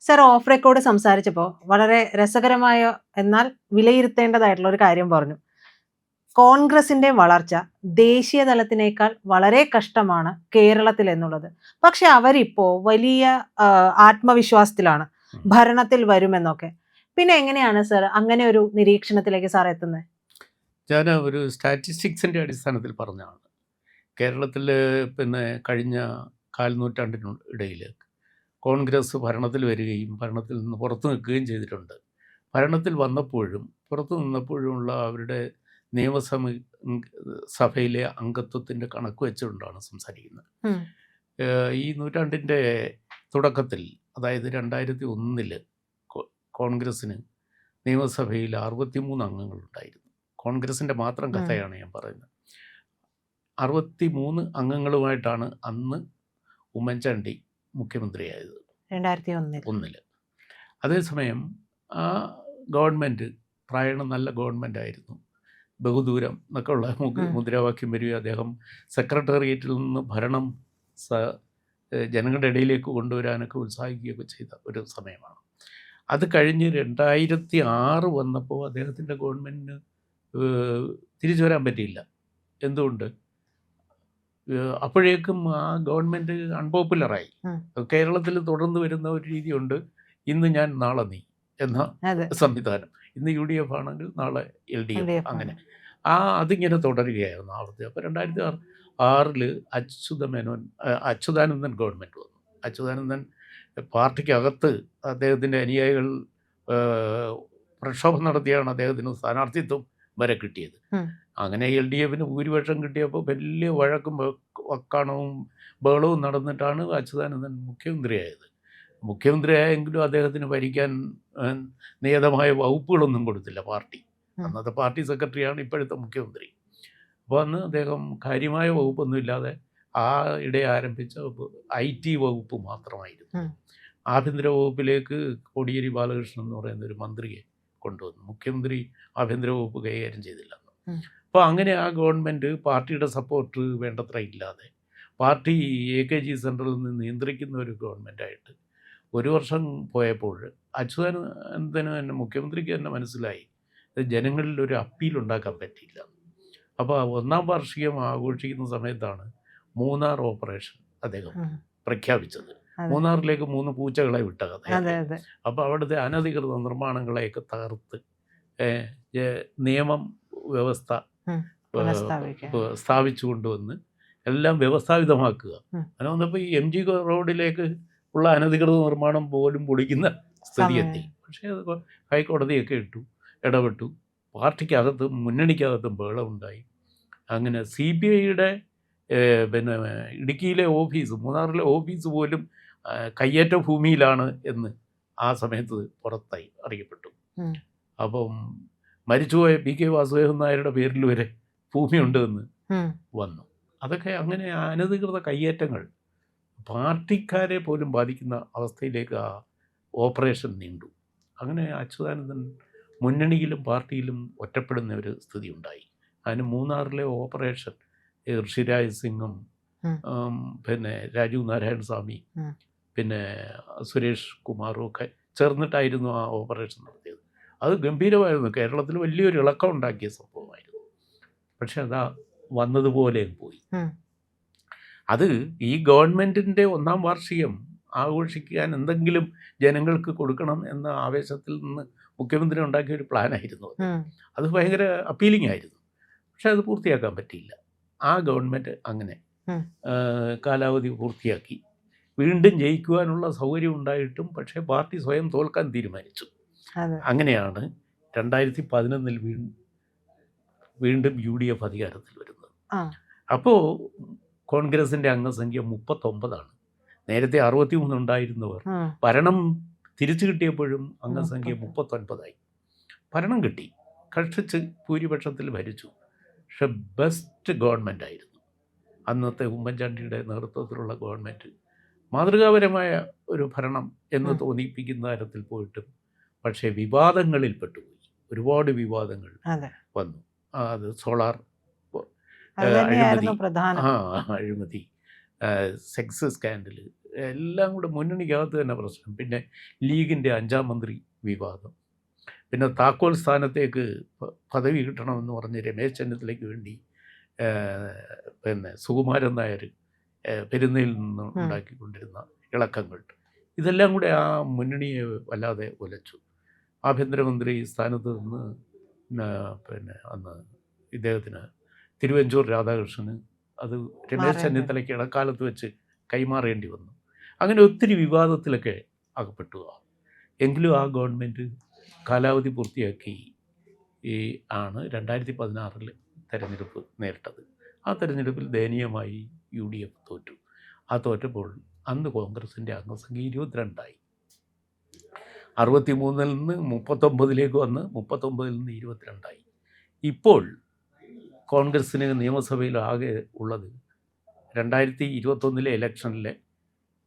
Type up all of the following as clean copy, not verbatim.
Sir of record സംസാരിച്ചപ്പോൾ വളരെ രസകരമായ എന്നാൽ വിലയിരുത്തേണ്ടതായിട്ടുള്ള ഒരു കാര്യം പറഞ്ഞു. കോൺഗ്രസിന്റെ വളർച്ച ദേശീയ തലത്തിനേക്കാൾ വളരെ കഷ്ടമാണ് കേരളത്തിൽ എന്നുള്ളത്. പക്ഷെ അവരിപ്പോ വലിയ ആത്മവിശ്വാസത്തിലാണ് ഉം. ഭരണത്തിൽ വരുമെന്നൊക്കെ. പിന്നെ എങ്ങനെയാണ് സർ അങ്ങനെ ഒരു നിരീക്ഷണത്തിലേക്ക് സാർ എത്തുന്നത്? ഞാൻ ഒരു സ്റ്റാറ്റിസ്റ്റിക്സിൻ്റെ അടിസ്ഥാനത്തിൽ പറഞ്ഞതാണ്. കേരളത്തിൽ പിന്നെ കഴിഞ്ഞ കാൽനൂറ്റാണ്ടിനിടയിൽ കോൺഗ്രസ് ഭരണത്തിൽ വരികയും ഭരണത്തിൽ നിന്ന് പുറത്തു നിൽക്കുകയും ചെയ്തിട്ടുണ്ട്. ഭരണത്തിൽ വന്നപ്പോഴും പുറത്തു നിന്നപ്പോഴുമുള്ള അവരുടെ സഭയിലെ അംഗത്വത്തിൻ്റെ കണക്ക് വെച്ചുകൊണ്ടാണ് സംസാരിക്കുന്നത്. ഈ നൂറ്റാണ്ടിൻ്റെ തുടക്കത്തിൽ, അതായത് 2001 കോൺഗ്രസ്സിന് നിയമസഭയിൽ 63 അംഗങ്ങളുണ്ടായിരുന്നു. കോൺഗ്രസിൻ്റെ മാത്രം കഥയാണ് ഞാൻ പറയുന്നത്. 63 അംഗങ്ങളുമായിട്ടാണ് അന്ന് ഉമ്മൻചാണ്ടി മുഖ്യമന്ത്രിയായത് 2001. അതേസമയം ആ ഗവൺമെൻറ് പ്രായണ നല്ല ഗവൺമെൻറ് ആയിരുന്നു. ബഹുദൂരം എന്നൊക്കെ ഉള്ള മുദ്രാവാക്യം വരികയും അദ്ദേഹം സെക്രട്ടേറിയറ്റിൽ നിന്ന് ഭരണം ജനങ്ങളുടെ ഇടയിലേക്ക് കൊണ്ടുവരാനൊക്കെ ഉത്സാഹിക്കുകയൊക്കെ ചെയ്ത ഒരു സമയമാണ്. അത് കഴിഞ്ഞ് 2006 വന്നപ്പോൾ അദ്ദേഹത്തിൻ്റെ ഗവൺമെൻറ്റിന് തിരിച്ചു വരാൻ പറ്റിയില്ല. എന്തുകൊണ്ട്? അപ്പോഴേക്കും ആ ഗവൺമെൻറ് അൺപോപ്പുലറായി. കേരളത്തിൽ തുടർന്ന് വരുന്ന ഒരു രീതിയുണ്ട്, ഇന്ന് ഞാൻ നാളെ നീ എന്ന സംവിധാനം. ഇന്ന് UDF ആണെങ്കിൽ നാളെ LDF, അങ്ങനെ അതിങ്ങനെ തുടരുകയായിരുന്നു ആവർത്തി. അപ്പോൾ 2006 അച്യുതാനന്ദൻ ഗവൺമെൻറ് വന്നു. അച്യുതാനന്ദൻ പാർട്ടിക്കകത്ത് അദ്ദേഹത്തിൻ്റെ അനുയായികൾ പ്രക്ഷോഭം നടത്തിയാണ് അദ്ദേഹത്തിന് സ്ഥാനാർത്ഥിത്വം വരെ കിട്ടിയത്. അങ്ങനെ LDFന് ഭൂരിപക്ഷം കിട്ടിയപ്പോൾ വലിയ വഴക്കും വക്കാണവും ബഹളവും നടന്നിട്ടാണ് അച്യുതാനന്ദൻ മുഖ്യമന്ത്രിയായത്. മുഖ്യമന്ത്രിയായെങ്കിലും അദ്ദേഹത്തിന് ഭരിക്കാൻ നിയതമായ വകുപ്പുകളൊന്നും കൊടുത്തില്ല പാർട്ടി. അന്നത്തെ പാർട്ടി സെക്രട്ടറിയാണ് ഇപ്പോഴത്തെ മുഖ്യമന്ത്രി. അപ്പോൾ അന്ന് അദ്ദേഹം കാര്യമായ വകുപ്പൊന്നുമില്ലാതെ ഇടെ ആരംഭിച്ച IT വകുപ്പ് മാത്രമായിരുന്നു. ആഭ്യന്തര വകുപ്പിലേക്ക് കോടിയേരി ബാലകൃഷ്ണൻ എന്ന് പറയുന്ന ഒരു മന്ത്രിയെ കൊണ്ടുവന്നു. മുഖ്യമന്ത്രി ആഭ്യന്തര വകുപ്പ് കൈകാര്യം ചെയ്തില്ല. അപ്പോൾ അങ്ങനെ ആ ഗവൺമെൻറ് പാർട്ടിയുടെ സപ്പോർട്ട് വേണ്ടത്ര ഇല്ലാതെ പാർട്ടി AKG സെൻട്രലിൽ നിന്ന് നിയന്ത്രിക്കുന്ന ഒരു ഗവൺമെൻറ്റായിട്ട് ഒരു വർഷം പോയപ്പോൾ അച്യുതാനന്ദന് തന്നെ, മുഖ്യമന്ത്രിക്ക് തന്നെ മനസ്സിലായി ജനങ്ങളിൽ ഒരു അപ്പീൽ ഉണ്ടാക്കാൻ പറ്റിയില്ല. അപ്പോൾ 1ാം വാർഷികം ആഘോഷിക്കുന്ന സമയത്താണ് മൂന്നാർ ഓപ്പറേഷൻ അദ്ദേഹം പ്രഖ്യാപിച്ചത്. മൂന്നാറിലേക്ക് 3 പൂച്ചകളെ വിട്ട കഥ. അപ്പോൾ അവിടുത്തെ അനധികൃത നിർമ്മാണങ്ങളെയൊക്കെ തകർത്ത് നിയമം വ്യവസ്ഥ സ്ഥാപിച്ചു കൊണ്ടുവന്ന് എല്ലാം വ്യവസ്ഥാപിതമാക്കുക. അങ്ങനെ വന്നപ്പോൾ ഈ MG റോഡിലേക്ക് ഉള്ള അനധികൃത നിർമ്മാണം പോലും പൊളിക്കുന്ന സ്ഥിതിയെത്തി. പക്ഷേ അത് ഹൈക്കോടതിയൊക്കെ ഇടപെട്ടു. പാർട്ടിക്കകത്തും മുന്നണിക്കകത്തും ബഹളമുണ്ടായി. അങ്ങനെ CBIയുടെ പിന്നെ ഇടുക്കിയിലെ ഓഫീസ്, മൂന്നാറിലെ ഓഫീസ് പോലും കയ്യേറ്റ ഭൂമിയിലാണ് എന്ന് ആ സമയത്ത് പുറത്തായി അറിയപ്പെട്ടു. അപ്പം മരിച്ചുപോയ PK വാസുദേവൻ നായരുടെ പേരിൽ വരെ ഭൂമിയുണ്ട് എന്ന് വന്നു. അതൊക്കെ അങ്ങനെ അനധികൃത കയ്യേറ്റങ്ങൾ പാർട്ടിക്കാരെ പോലും ബാധിക്കുന്ന അവസ്ഥയിലേക്ക് ആ ഓപ്പറേഷൻ നീണ്ടു. അങ്ങനെ അച്യുതാനന്ദൻ മുന്നണിയിലും പാർട്ടിയിലും ഒറ്റപ്പെടുന്ന ഒരു സ്ഥിതി ഉണ്ടായി. അതിന് മൂന്നാറിലെ ഓപ്പറേഷൻ ഋഷിരാജ് സിംഗും പിന്നെ രാജീവ് നാരായണ സ്വാമി പിന്നെ സുരേഷ് കുമാറും ഒക്കെ ചേർന്നിട്ടായിരുന്നു ആ ഓപ്പറേഷൻ നടത്തിയത്. അത് ഗംഭീരമായിരുന്നു. കേരളത്തിൽ വലിയൊരു ഇളക്കം ഉണ്ടാക്കിയ സംഭവമായിരുന്നു. പക്ഷെ അതാ വന്നതുപോലെ പോയി. അത് ഈ ഗവൺമെൻറ്റിൻ്റെ 1ാം വാർഷികം ആഘോഷിക്കാൻ എന്തെങ്കിലും ജനങ്ങൾക്ക് കൊടുക്കണം എന്ന ആവേശത്തിൽ നിന്ന് മുഖ്യമന്ത്രി ഉണ്ടാക്കിയ ഒരു പ്ലാനായിരുന്നു. അത് ഭയങ്കര അപ്പീലിംഗ് ആയിരുന്നു. പക്ഷെ അത് പൂർത്തിയാക്കാൻ പറ്റിയില്ല. ആ ഗവൺമെൻറ് അങ്ങനെ കാലാവധി പൂർത്തിയാക്കി. വീണ്ടും ജയിക്കുവാനുള്ള സൗകര്യം ഉണ്ടായിട്ടും പക്ഷേ പാർട്ടി സ്വയം തോൽക്കാൻ തീരുമാനിച്ചു. അങ്ങനെയാണ് 2011 വീണ്ടും UDF അധികാരത്തിൽ വരുന്നത്. അപ്പോൾ കോൺഗ്രസിൻ്റെ അംഗസംഖ്യ 39ആണ്. നേരത്തെ 63 ഉണ്ടായിരുന്നവർ ഭരണം തിരിച്ചു കിട്ടിയപ്പോഴും അംഗസംഖ്യ 39ആയി. ഭരണം കിട്ടി, കഷ്ടിച്ച് ഭൂരിപക്ഷത്തിൽ ഭരിച്ചു. പക്ഷെ ബെസ്റ്റ് ഗവൺമെൻറ് ആയിരുന്നു അന്നത്തെ ഉമ്മൻചാണ്ടിയുടെ നേതൃത്വത്തിലുള്ള ഗവൺമെൻറ്. മാതൃകാപരമായ ഒരു ഭരണം എന്ന് തോന്നിപ്പിക്കുന്ന തരത്തിൽ പോയിട്ടും പക്ഷേ വിവാദങ്ങളിൽ പെട്ടുപോയി. ഒരുപാട് വിവാദങ്ങൾ വന്നു. അത് സോളാർ അഴിമതി, സെക്സ് സ്കാൻഡൽ, എല്ലാം കൂടെ മുന്നണിക്കകത്ത് തന്നെ പ്രശ്നം. പിന്നെ ലീഗിൻ്റെ 5-ാം മന്ത്രി വിവാദം, പിന്നെ താക്കോൽ സ്ഥാനത്തേക്ക് പദവി കിട്ടണമെന്ന് പറഞ്ഞ് രമേശ് ചെന്നിത്തലയ്ക്ക് വേണ്ടി പിന്നെ സുകുമാരൻ നായർ പെരുന്നയിൽ നിന്ന് ഉണ്ടാക്കിക്കൊണ്ടിരുന്ന ഇളക്കങ്ങൾ, ഇതെല്ലാം കൂടെ ആ മുന്നണിയെ വല്ലാതെ ഉലച്ചു. ആഭ്യന്തരമന്ത്രി സ്ഥാനത്ത് നിന്ന് പിന്നെ അന്ന് ഇദ്ദേഹത്തിന് തിരുവഞ്ചൂർ രാധാകൃഷ്ണന് അത് രമേശ് ചെന്നിത്തലയ്ക്ക് ഇടക്കാലത്ത് വെച്ച് കൈമാറേണ്ടി വന്നു. അങ്ങനെ ഒത്തിരി വിവാദത്തിലൊക്കെ അകപ്പെട്ടു. എങ്കിലും ആ ഗവൺമെൻറ് കാലാവധി പൂർത്തിയാക്കി ആണ് 2016 തെരഞ്ഞെടുപ്പ് നേരിട്ടത്. ആ തെരഞ്ഞെടുപ്പിൽ ദയനീയമായി UDF തോറ്റു. ആ തോറ്റപ്പോൾ അന്ന് കോൺഗ്രസിൻ്റെ അംഗസംഖ്യ 22ആയി. 63-ൽ നിന്ന് 39-ലേക്ക് വന്ന് 39-ൽ നിന്ന് 22ആയി. ഇപ്പോൾ കോൺഗ്രസ്സിന് നിയമസഭയിൽ ആകെ ഉള്ളത് 2021 ഇലക്ഷനിലെ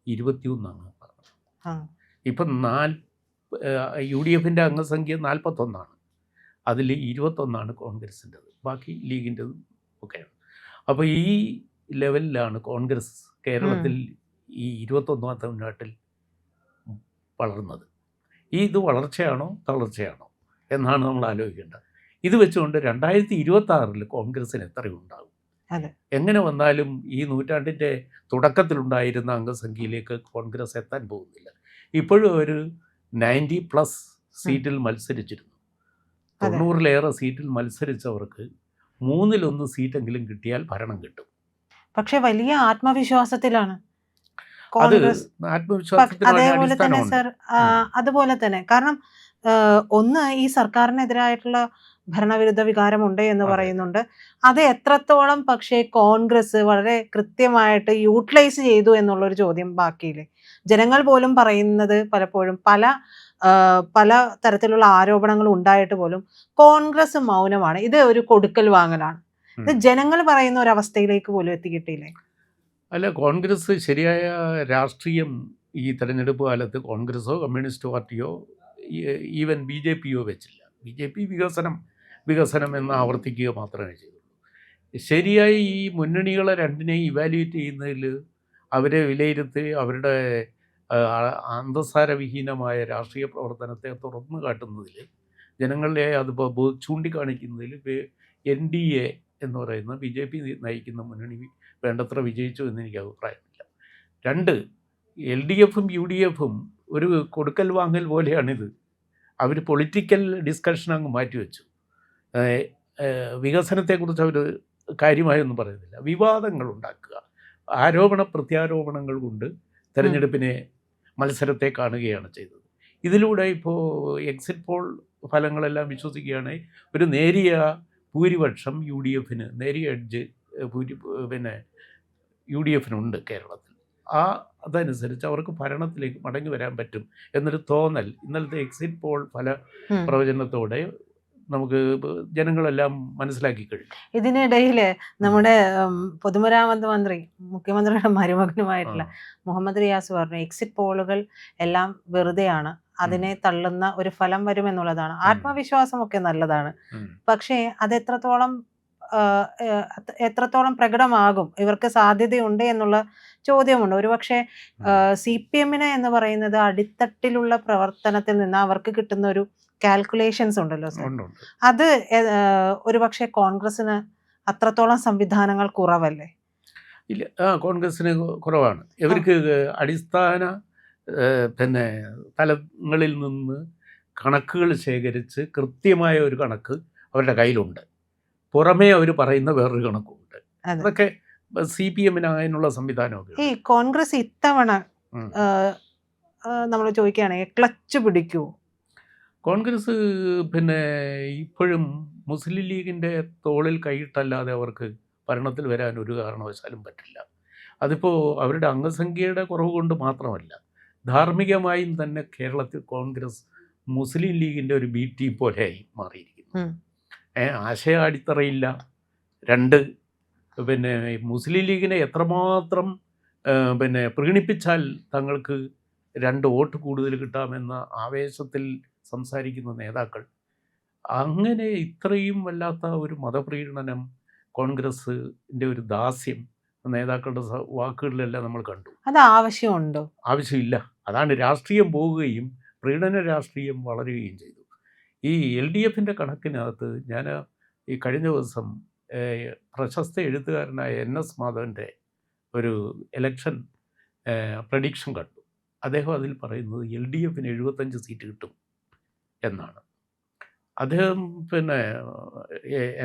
21 അംഗങ്ങളാണ്. ഇപ്പം UDFൻ്റെ അംഗസംഖ്യ 41, അതിൽ 21 കോൺഗ്രസിൻ്റെത്, ബാക്കി ലീഗിൻ്റെതും ഒക്കെയാണ്. അപ്പോൾ ഈ ലെവലിലാണ് കോൺഗ്രസ് കേരളത്തിൽ ഈ 21ാമത്തെ നാട്ടിൽ വളർന്നത്. ഇത് വളർച്ചയാണോ തളർച്ചയാണോ എന്നാണ് നമ്മൾ ആലോചിക്കേണ്ടത്. ഇത് വെച്ചുകൊണ്ട് 2026 കോൺഗ്രസ്സിന് എത്രയുണ്ടാകും? എങ്ങനെ വന്നാലും ഈ നൂറ്റാണ്ടിൻ്റെ തുടക്കത്തിലുണ്ടായിരുന്ന അംഗസംഖ്യയിലേക്ക് കോൺഗ്രസ് എത്താൻ പോകുന്നില്ല. ഇപ്പോഴും ഒരു 90+ സീറ്റിൽ മത്സരിച്ചിരുന്നു. 90-ലേറെ സീറ്റിൽ മത്സരിച്ചവർക്ക് 1/3 സീറ്റെങ്കിലും കിട്ടിയാൽ ഭരണം കിട്ടും. പക്ഷെ വലിയ ആത്മവിശ്വാസത്തിലാണ് അത്. കോൺഗ്രസ്. അതേപോലെ തന്നെ സർ, അതുപോലെ തന്നെ കാരണം ഒന്ന് ഈ സർക്കാരിനെതിരായിട്ടുള്ള ഭരണവിരുദ്ധ വികാരമുണ്ട് എന്ന് പറയുന്നുണ്ട്. അത് എത്രത്തോളം പക്ഷേ കോൺഗ്രസ് വളരെ കൃത്യമായിട്ട് യൂട്ടിലൈസ് ചെയ്തു എന്നുള്ളൊരു ചോദ്യം ബാക്കിയില്ലേ. ജനങ്ങൾ പോലും പറയുന്നത് പലപ്പോഴും പല തരത്തിലുള്ള ആരോപണങ്ങൾ ഉണ്ടായിട്ട് പോലും കോൺഗ്രസ് മൗനമാണ്. ഇത് ഒരു കൊടുക്കൽ വാങ്ങലാണ്. ഇത് ജനങ്ങൾ പറയുന്ന ഒരവസ്ഥയിലേക്ക് പോലും എത്തിക്കിട്ടില്ലേ? അല്ല, കോൺഗ്രസ് ശരിയായ രാഷ്ട്രീയം ഈ തെരഞ്ഞെടുപ്പ് കാലത്ത് കോൺഗ്രസോ കമ്മ്യൂണിസ്റ്റ് പാർട്ടിയോ ഈവൻ BJPയോ വെച്ചില്ല. BJP വികസനം എന്ന് ആവർത്തിക്കുക മാത്രമേ ചെയ്തുള്ളൂ. ശരിയായി ഈ മുന്നണികളെ രണ്ടിനെയും ഇവാലുവേറ്റ് ചെയ്യുന്നതിൽ, അവരെ വിലയിരുത്തി അവരുടെ അന്തസാരവിഹീനമായ രാഷ്ട്രീയ പ്രവർത്തനത്തെ തുറന്നു കാട്ടുന്നതിൽ, ജനങ്ങളെ അത് ചൂണ്ടിക്കാണിക്കുന്നതിൽ NDA എന്ന് പറയുന്ന BJP നയിക്കുന്ന മുന്നണി വേണ്ടത്ര വിജയിച്ചു എന്ന് എനിക്ക് അഭിപ്രായമില്ല. 2, LDFും UDFും ഒരു കൊടുക്കൽ വാങ്ങൽ പോലെയാണിത്. അവർ പൊളിറ്റിക്കൽ ഡിസ്കഷൻ അങ്ങ് മാറ്റിവെച്ചു. വികസനത്തെക്കുറിച്ച് അവർ കാര്യമായൊന്നും പറയുന്നില്ല. വിവാദങ്ങൾ ഉണ്ടാക്കുക, ആരോപണ പ്രത്യാരോപണങ്ങൾ കൊണ്ട് തെരഞ്ഞെടുപ്പിനെ, മത്സരത്തെ കാണുകയാണ് ചെയ്തത്. ഇതിലൂടെ ഇപ്പോൾ എക്സിറ്റ് പോൾ ഫലങ്ങളെല്ലാം വിശ്വസിക്കുകയാണെങ്കിൽ ഒരു നേരിയ ഭൂരിപക്ഷം UDFന്, നേരിയ എഡ്ജ് പിന്നെ UDFനുണ്ട് കേരളത്തിൽ. അതനുസരിച്ച് അവർക്ക് ഭരണത്തിലേക്ക് മടങ്ങി വരാൻ പറ്റും എന്നൊരു തോന്നൽ ഇന്നലത്തെ എക്സിറ്റ് പോൾ ഫല പ്രവചനത്തോടെ നമുക്ക് ജനങ്ങളെല്ലാം മനസ്സിലാക്കി കഴിഞ്ഞു. ഇതിനിടയിൽ നമ്മുടെ പൊതുമരാമത്ത് മന്ത്രി, മുഖ്യമന്ത്രിയുടെ മരുമകനുമായിട്ടുള്ള മുഹമ്മദ് റിയാസ് പറഞ്ഞു എക്സിറ്റ് പോളുകൾ എല്ലാം വെറുതെയാണ്, അതിനെ തള്ളുന്ന ഒരു ഫലം വരുമെന്നുള്ളതാണ്. ആത്മവിശ്വാസമൊക്കെ നല്ലതാണ്, പക്ഷേ അത് എത്രത്തോളം പ്രകടമാകും, ഇവർക്ക് സാധ്യതയുണ്ട് എന്നുള്ള ചോദ്യമുണ്ട്. ഒരുപക്ഷെ CPMന് എന്ന് പറയുന്നത് അടിത്തട്ടിലുള്ള പ്രവർത്തനത്തിൽ നിന്ന് അവർക്ക് കിട്ടുന്ന ഒരു കാൽക്കുലേഷൻസ് ഉണ്ടല്ലോ സർ, അത് ഒരുപക്ഷെ കോൺഗ്രസിന് അത്രത്തോളം സംവിധാനങ്ങൾ കുറവല്ലേ? ഇല്ല, കോൺഗ്രസിന് കുറവാണ്. ഇവർക്ക് അടിസ്ഥാന പിന്നെ തലങ്ങളിൽ നിന്ന് കണക്കുകൾ ശേഖരിച്ച് കൃത്യമായ ഒരു കണക്ക് അവരുടെ കയ്യിലുണ്ട്. പുറമേ അവർ പറയുന്ന വേറൊരു കണക്കുണ്ട്. അതൊക്കെ CPMന് അതിനുള്ള സംവിധാനമൊക്കെ. ഈ കോൺഗ്രസ് ഇത്തവണ നമ്മൾ ചോദിക്കുകയാണെങ്കിൽ ക്ലച്ച് പിടിക്കൂ? കോൺഗ്രസ് പിന്നെ ഇപ്പോഴും മുസ്ലിം ലീഗിൻ്റെ തോളിൽ കൈയിട്ടല്ലാതെ അവർക്ക് ഭരണത്തിൽ വരാൻ ഒരു കാരണവശാലും പറ്റില്ല. അതിപ്പോൾ അവരുടെ അംഗസംഖ്യയുടെ കുറവ് കൊണ്ട് മാത്രമല്ല, ധാർമ്മികമായും തന്നെ കേരളത്തിൽ കോൺഗ്രസ് മുസ്ലിം ലീഗിൻ്റെ ഒരു B ടീം പോലെയായി മാറിയിരിക്കുന്നു. ആശയ അടിത്തറയില്ല. 2, പിന്നെ മുസ്ലിം ലീഗിനെ എത്രമാത്രം പിന്നെ പ്രീണിപ്പിച്ചാൽ തങ്ങൾക്ക് 2 വോട്ട് കൂടുതൽ കിട്ടാമെന്ന ആവേശത്തിൽ സംസാരിക്കുന്ന നേതാക്കൾ. അങ്ങനെ ഇത്രയും വല്ലാത്ത ഒരു മതപ്രീണനം, കോൺഗ്രസിൻ്റെ ഒരു ദാസ്യം നേതാക്കളുടെ വാക്കുകളിലെല്ലാം നമ്മൾ കണ്ടു. അത് ആവശ്യമുണ്ടോ? ആവശ്യമില്ല. അതാണ് രാഷ്ട്രീയം പോവുകയും പ്രീണന രാഷ്ട്രീയം വളരുകയും ചെയ്തു. ഈ LDFിൻ്റെ കണക്കിനകത്ത് ഞാൻ ഈ കഴിഞ്ഞ ദിവസം പ്രശസ്ത എഴുത്തുകാരനായ NS മാധവൻ്റെ ഒരു ഇലക്ഷൻ പ്രഡിക്ഷൻ കണ്ടു. അദ്ദേഹം അതിൽ പറയുന്നത് LDFിന് 75 സീറ്റ് കിട്ടും എന്നാണ്. അദ്ദേഹം പിന്നെ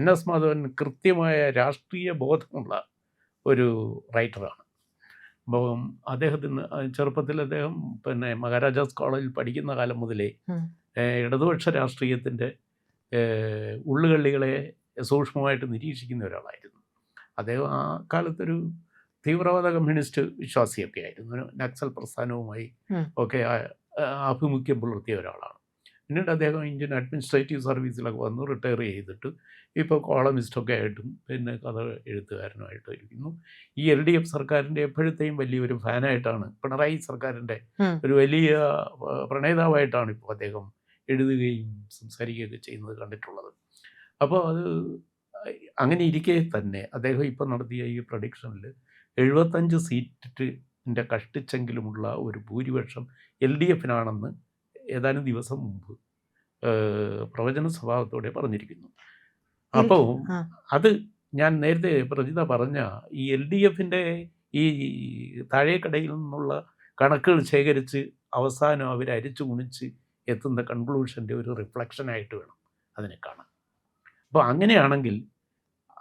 NS മാധവൻ കൃത്യമായ രാഷ്ട്രീയ ബോധമുള്ള ഒരു റൈറ്ററാണ്. അപ്പം അദ്ദേഹത്തിന് ചെറുപ്പത്തിൽ അദ്ദേഹം പിന്നെ മഹാരാജാസ് കോളേജിൽ പഠിക്കുന്ന കാലം മുതലേ ഇടതുപക്ഷ രാഷ്ട്രീയത്തിൻ്റെ ഉള്ളുകള്ളികളെ സൂക്ഷ്മമായിട്ട് നിരീക്ഷിക്കുന്ന ഒരാളായിരുന്നു. അദ്ദേഹം ആ കാലത്തൊരു തീവ്രവാദ കമ്മ്യൂണിസ്റ്റ് വിശ്വാസിയൊക്കെ ആയിരുന്നു. നക്സൽ പ്രസ്ഥാനവുമായി ഒക്കെ ആഭിമുഖ്യം പുലർത്തിയ ഒരാളാണ്. പിന്നീട് അദ്ദേഹം ഇന്ത്യൻ അഡ്മിനിസ്ട്രേറ്റീവ് സർവീസിലൊക്കെ വന്ന് റിട്ടയർ ചെയ്തിട്ട് ഇപ്പോൾ കോളമിസ്റ്റൊക്കെ ആയിട്ടും പിന്നെ കഥ എഴുത്തുകാരനുമായിട്ട് ഇരിക്കുന്നു. ഈ LDF സർക്കാരിൻ്റെ എപ്പോഴത്തെയും വലിയൊരു ഫാനായിട്ടാണ്, പിണറായി സർക്കാരിൻ്റെ ഒരു വലിയ പ്രണേതാവായിട്ടാണ് ഇപ്പോൾ അദ്ദേഹം എഴുതുകയും സംസാരിക്കുകയൊക്കെ ചെയ്യുന്നത് കണ്ടിട്ടുള്ളത്. അപ്പോൾ അത് അങ്ങനെ ഇരിക്കെ തന്നെ അദ്ദേഹം ഇപ്പോൾ നടത്തിയ ഈ പ്രഡിക്ഷനിൽ 75 സീറ്റിൻ്റെ കഷ്ടിച്ചെങ്കിലുമുള്ള ഒരു ഭൂരിപക്ഷം LDFിനാണെന്ന് ഏതാനും ദിവസം മുമ്പ് പ്രവചന സ്വഭാവത്തോടെ പറഞ്ഞിരിക്കുന്നു. അപ്പോൾ അത് ഞാൻ നേരത്തെ പ്രജിത പറഞ്ഞ ഈ LDFിൻ്റെ ഈ താഴേക്കടയിൽ നിന്നുള്ള കണക്കുകൾ ശേഖരിച്ച് അവസാനം അവർ അരിച്ചു കുണിച്ച് എത്തുന്ന കൺക്ലൂഷൻ്റെ ഒരു റിഫ്ലക്ഷനായിട്ട് വേണം അതിനെ കാണാൻ. അപ്പോൾ അങ്ങനെയാണെങ്കിൽ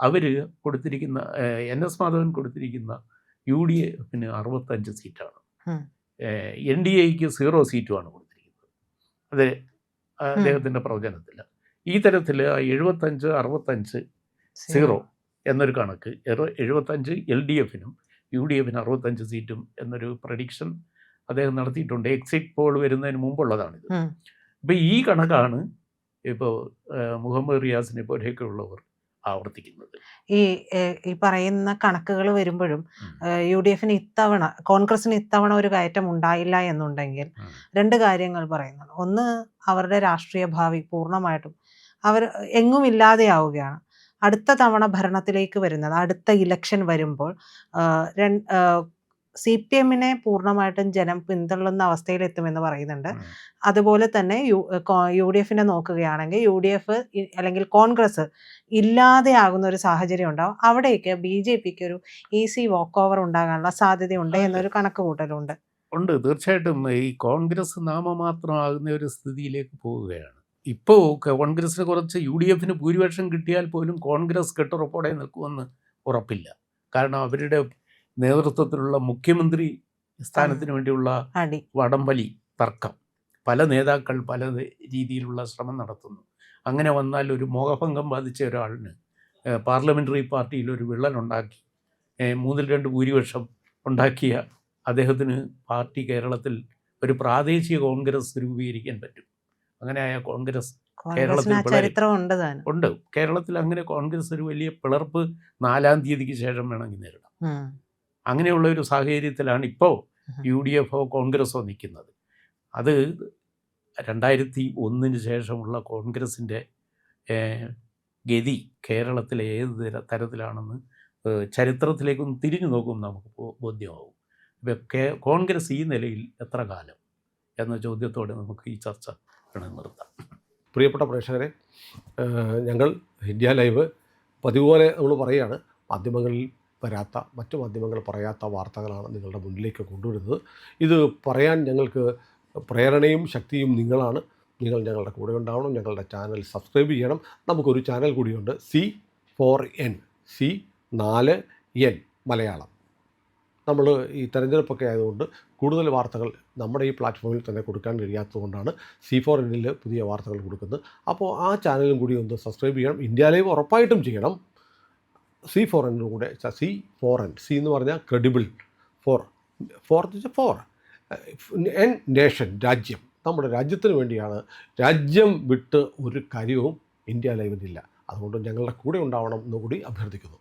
അവർ കൊടുത്തിരിക്കുന്ന NS മാധവൻ കൊടുത്തിരിക്കുന്ന UDFിന് 65 സീറ്റാണ്, NDAക്ക് 0 സീറ്റുമാണ് കൊടുത്തിരിക്കുന്നത്. അത് അദ്ദേഹത്തിൻ്റെ പ്രവചനത്തിൽ ഈ തരത്തിൽ 75, 65, 0 എന്നൊരു കണക്ക്, 75 LDFിനും UDFിന് 65 സീറ്റും എന്നൊരു പ്രഡിക്ഷൻ അദ്ദേഹം നടത്തിയിട്ടുണ്ട്. എക്സിറ്റ് പോൾ വരുന്നതിന് മുമ്പുള്ളതാണിത്. അപ്പോൾ ഈ കണക്കാണ് ഇപ്പോൾ മുഹമ്മദ് റിയാസിനെ പോലെയൊക്കെ ഉള്ളവർ ആവർത്തിക്കുന്നത്. ഈ പറയുന്ന കണക്കുകൾ വരുമ്പോഴും UDFിന് ഇത്തവണ, കോൺഗ്രസിന് ഇത്തവണ ഒരു കയറ്റം ഉണ്ടായില്ല എന്നുണ്ടെങ്കിൽ 2 കാര്യങ്ങൾ പറയുന്നുണ്ട്. ഒന്ന്, അവരുടെ രാഷ്ട്രീയ ഭാവി പൂർണ്ണമായിട്ടും അവർ എങ്ങും ഇല്ലാതെയാവുകയാണ്. അടുത്ത തവണ ഭരണത്തിലേക്ക് വരുന്നത്, അടുത്ത ഇലക്ഷൻ വരുമ്പോൾ CPMനെ പൂർണ്ണമായിട്ടും ജനം പിന്തള്ളുന്ന അവസ്ഥയിലെത്തുമെന്ന് പറയുന്നുണ്ട്. അതുപോലെ തന്നെ UDFിനെ നോക്കുകയാണെങ്കിൽ UDF അല്ലെങ്കിൽ കോൺഗ്രസ് ഇല്ലാതെയാകുന്ന ഒരു സാഹചര്യം ഉണ്ടാവും. അവിടേക്ക് BJPക്ക് ഒരു ഈസി വാക്ക് ഓവർ ഉണ്ടാകാനുള്ള സാധ്യതയുണ്ട് എന്നൊരു കണക്ക് കൂട്ടലുണ്ട്. ഉണ്ട്, തീർച്ചയായിട്ടും. ഈ കോൺഗ്രസ് നാമമാത്രമാകുന്ന ഒരു സ്ഥിതിയിലേക്ക് പോവുകയാണ്. ഇപ്പോൾ കോൺഗ്രസിന് കുറച്ച് UDFിന് ഭൂരിപക്ഷം കിട്ടിയാൽ പോലും കോൺഗ്രസ് കെട്ടുറപ്പോടെ നിൽക്കുമെന്ന് ഉറപ്പില്ല. കാരണം അവരുടെ നേതൃത്വത്തിലുള്ള മുഖ്യമന്ത്രി സ്ഥാനത്തിന് വേണ്ടിയുള്ള വടംവലി തർക്കം, പല നേതാക്കൾ പല രീതിയിലുള്ള ശ്രമം നടത്തുന്നു. അങ്ങനെ വന്നാൽ ഒരു മോഹഭംഗം ബാധിച്ച ഒരാളിന് പാർലമെൻ്ററി പാർട്ടിയിൽ ഒരു വിള്ളലുണ്ടാക്കി 3-2 ഭൂരിപക്ഷം ഉണ്ടാക്കിയ അദ്ദേഹത്തിന് പാർട്ടി കേരളത്തിൽ ഒരു പ്രാദേശിക കോൺഗ്രസ് രൂപീകരിക്കാൻ പറ്റും. അങ്ങനെയായ കോൺഗ്രസ് കേരളത്തിൽ ഉണ്ട്. കേരളത്തിൽ അങ്ങനെ കോൺഗ്രസ് ഒരു വലിയ പിളർപ്പ് 4-ാം തീയതിക്ക് ശേഷം വേണമെങ്കിൽ നേരിടാം. അങ്ങനെയുള്ള ഒരു സാഹചര്യത്തിലാണ് ഇപ്പോൾ UDFോ കോൺഗ്രസോ നിൽക്കുന്നത്. അത് 2001 ശേഷമുള്ള കോൺഗ്രസിൻ്റെ ഗതി കേരളത്തിലെ ഏത് തരത്തിലാണെന്ന് ചരിത്രത്തിലേക്കൊന്ന് തിരിഞ്ഞു നോക്കും നമുക്ക് ബോധ്യമാവും. ഇപ്പോൾ കോൺഗ്രസ് ഈ നിലയിൽ എത്ര കാലം എന്ന ചോദ്യത്തോടെ നമുക്ക് ഈ ചർച്ച നിർത്താം. പ്രിയപ്പെട്ട പ്രേക്ഷകരെ, ഞങ്ങൾ ഇന്ത്യ ലൈവ് പതിവുപോലെ നമ്മൾ പറയുകയാണ്, മാധ്യമങ്ങളിൽ വരാത്ത, മറ്റു മാധ്യമങ്ങൾ പറയാത്ത വാർത്തകളാണ് നിങ്ങളുടെ മുന്നിലേക്ക് കൊണ്ടുവരുന്നത്. ഇത് പറയാൻ ഞങ്ങൾക്ക് പ്രേരണയും ശക്തിയും നിങ്ങളാണ്. നിങ്ങൾ ഞങ്ങളുടെ കൂടെ ഉണ്ടാവണം. ഞങ്ങളുടെ ചാനൽ സബ്സ്ക്രൈബ് ചെയ്യണം. നമുക്കൊരു ചാനൽ കൂടിയുണ്ട്, C4N, C4N മലയാളം. നമ്മൾ ഈ തെരഞ്ഞെടുപ്പൊക്കെ ആയതുകൊണ്ട് കൂടുതൽ വാർത്തകൾ നമ്മുടെ ഈ പ്ലാറ്റ്ഫോമിൽ തന്നെ കൊടുക്കാൻ കഴിയാത്തതുകൊണ്ടാണ് C4Nൽ പുതിയ വാർത്തകൾ കൊടുക്കുന്നത്. അപ്പോൾ ആ ചാനലും കൂടി ഒന്ന് സബ്സ്ക്രൈബ് ചെയ്യണം. ഇന്ത്യ ലൈവ് ഉറപ്പായിട്ടും ചെയ്യണം. C4N കൂടെ, C4N, C എന്ന് പറഞ്ഞാൽ ക്രെഡിബിൾ, 4 N നേഷൻ, രാജ്യം. നമ്മുടെ രാജ്യത്തിന് വേണ്ടിയാണ്. രാജ്യം വിട്ട് ഒരു കാര്യവും ഇന്ത്യ ലൈവിനില്ല. അതുകൊണ്ട് ഞങ്ങളുടെ കൂടെ ഉണ്ടാവണം എന്നുകൂടി അഭ്യർത്ഥിക്കുന്നു.